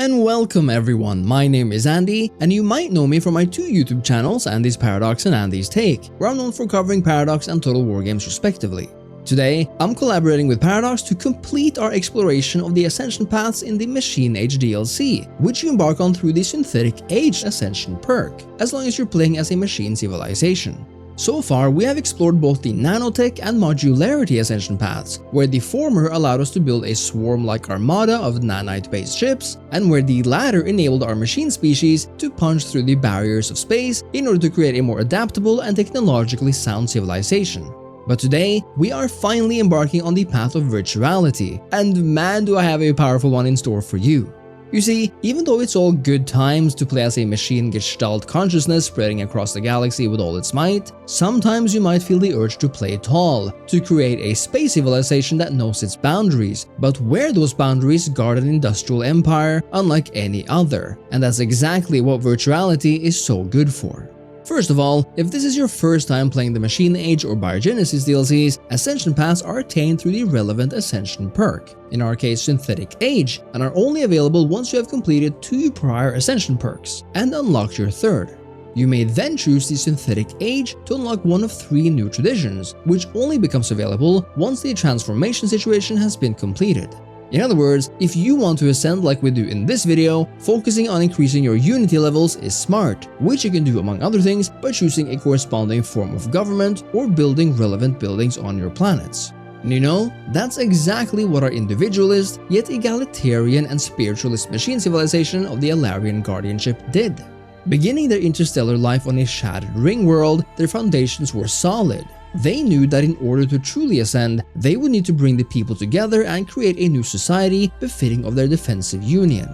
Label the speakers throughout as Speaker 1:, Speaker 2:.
Speaker 1: and welcome everyone, my name is Andy, and you might know me from my two YouTube channels, Andy's Paradox and Andy's Take, where I'm known for covering Paradox and Total War games respectively. Today, I'm collaborating with Paradox to complete our exploration of the Ascension Paths in the Machine Age DLC, which you embark on through the Synthetic Age Ascension perk, as long as you're playing as a machine civilization. So far, we have explored both the Nanotech and Modularity Ascension Paths, where the former allowed us to build a swarm-like armada of nanite-based ships, and where the latter enabled our machine species to punch through the barriers of space in order to create a more adaptable and technologically sound civilization. But today, we are finally embarking on the path of virtuality, and man do I have a powerful one in store for you. You see, even though it's all good times to play as a machine gestalt consciousness spreading across the galaxy with all its might, sometimes you might feel the urge to play tall, to create a space civilization that knows its boundaries, but where those boundaries guard an industrial empire unlike any other, and that's exactly what virtuality is so good for. First of all, if this is your first time playing the Machine Age or Biogenesis DLCs, Ascension Paths are attained through the relevant Ascension perk, in our case Synthetic Age, and are only available once you have completed 2 prior Ascension perks and unlocked your third. You may then choose the Synthetic Age to unlock one of 3 new traditions, which only becomes available once the transformation situation has been completed. In other words, if you want to ascend like we do in this video, focusing on increasing your unity levels is smart, which you can do among other things by choosing a corresponding form of government or building relevant buildings on your planets. And you know, that's exactly what our individualist, yet egalitarian and spiritualist machine civilization of the Alarian Guardianship did. Beginning their interstellar life on a shattered ring world, their foundations were solid. They knew that in order to truly ascend, they would need to bring the people together and create a new society befitting of their defensive union.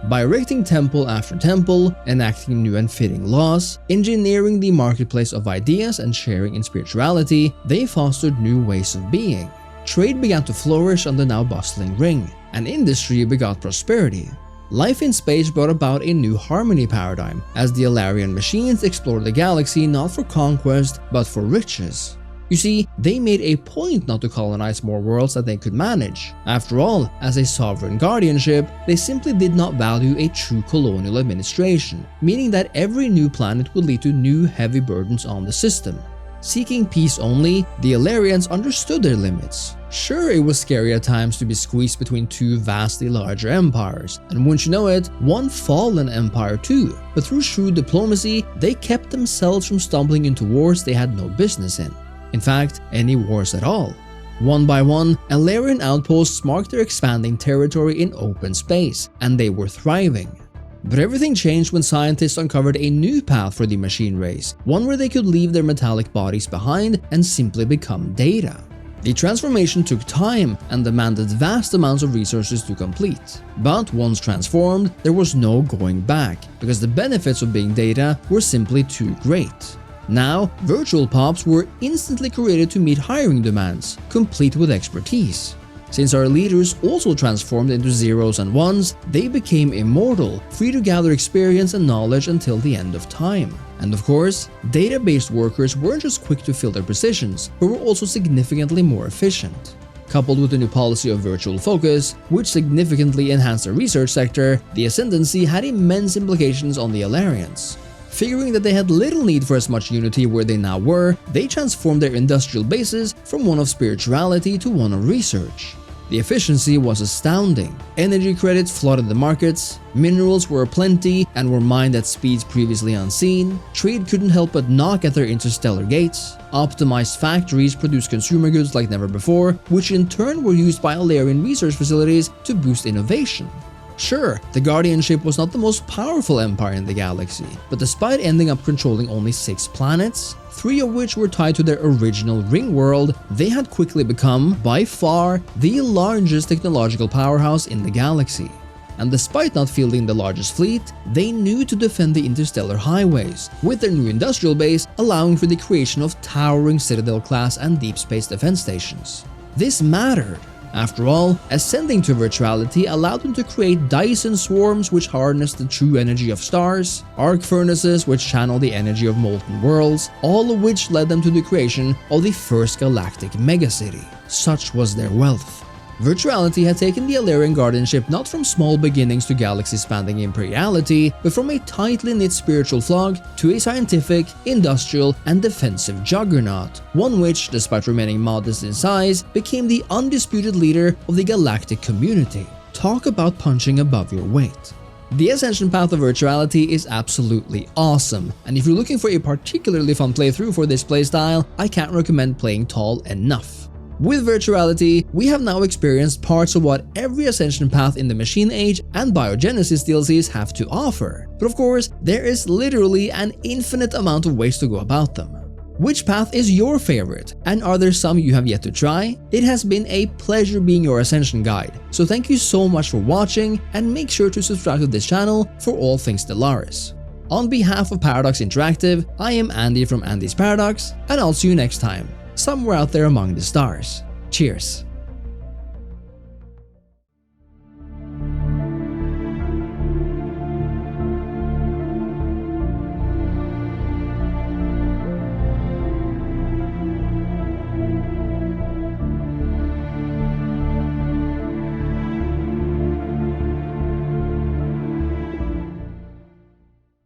Speaker 1: By erecting temple after temple, enacting new and fitting laws, engineering the marketplace of ideas and sharing in spirituality, they fostered new ways of being. Trade began to flourish on the now bustling ring, and industry begot prosperity. Life in space brought about a new harmony paradigm, as the Alarian machines explored the galaxy not for conquest, but for riches. You see, they made a point not to colonize more worlds that they could manage. After all, as a sovereign guardianship, they simply did not value a true colonial administration, meaning that every new planet would lead to new heavy burdens on the system. Seeking peace only, the Alarians understood their limits. Sure, it was scary at times to be squeezed between 2 vastly larger empires, and wouldn't you know it, one fallen empire too, but through shrewd diplomacy, they kept themselves from stumbling into wars they had no business in. In fact, any wars at all. One by one, Alarian outposts marked their expanding territory in open space, and they were thriving. But everything changed when scientists uncovered a new path for the machine race, one where they could leave their metallic bodies behind and simply become data. The transformation took time and demanded vast amounts of resources to complete. But once transformed, there was no going back, because the benefits of being data were simply too great. Now, virtual pops were instantly created to meet hiring demands, complete with expertise. Since our leaders also transformed into zeros and ones, they became immortal, free to gather experience and knowledge until the end of time. And of course, data-based workers weren't just quick to fill their positions, but were also significantly more efficient. Coupled with the new policy of virtual focus, which significantly enhanced the research sector, the ascendancy had immense implications on the Alarians. Figuring that they had little need for as much unity where they now were, they transformed their industrial bases from one of spirituality to one of research. The efficiency was astounding. Energy credits flooded the markets, minerals were aplenty and were mined at speeds previously unseen, trade couldn't help but knock at their interstellar gates, optimized factories produced consumer goods like never before, which in turn were used by Alarian research facilities to boost innovation. Sure, the Guardianship was not the most powerful empire in the galaxy, but despite ending up controlling only 6 planets, 3 of which were tied to their original ring world, they had quickly become, by far, the largest technological powerhouse in the galaxy. And despite not fielding the largest fleet, they knew to defend the interstellar highways, with their new industrial base allowing for the creation of towering Citadel-class and deep space defense stations. This mattered. After all, ascending to virtuality allowed them to create Dyson swarms which harnessed the true energy of stars, arc furnaces which channel the energy of molten worlds, all of which led them to the creation of the first galactic megacity. Such was their wealth. Virtuality had taken the Alarian Guardianship not from small beginnings to galaxy-spanning imperiality, but from a tightly knit spiritual flog to a scientific, industrial, and defensive juggernaut, one which, despite remaining modest in size, became the undisputed leader of the galactic community. Talk about punching above your weight. The Ascension Path of Virtuality is absolutely awesome, and if you're looking for a particularly fun playthrough for this playstyle, I can't recommend playing tall enough. With Virtuality, we have now experienced parts of what every Ascension Path in the Machine Age and Biogenesis DLCs have to offer, but of course, there is literally an infinite amount of ways to go about them. Which path is your favorite, and are there some you have yet to try? It has been a pleasure being your Ascension guide, so thank you so much for watching, and make sure to subscribe to this channel for all things Stellaris. On behalf of Paradox Interactive, I am Andy from Andy's Paradox, and I'll see you next time, somewhere out there among the stars. Cheers!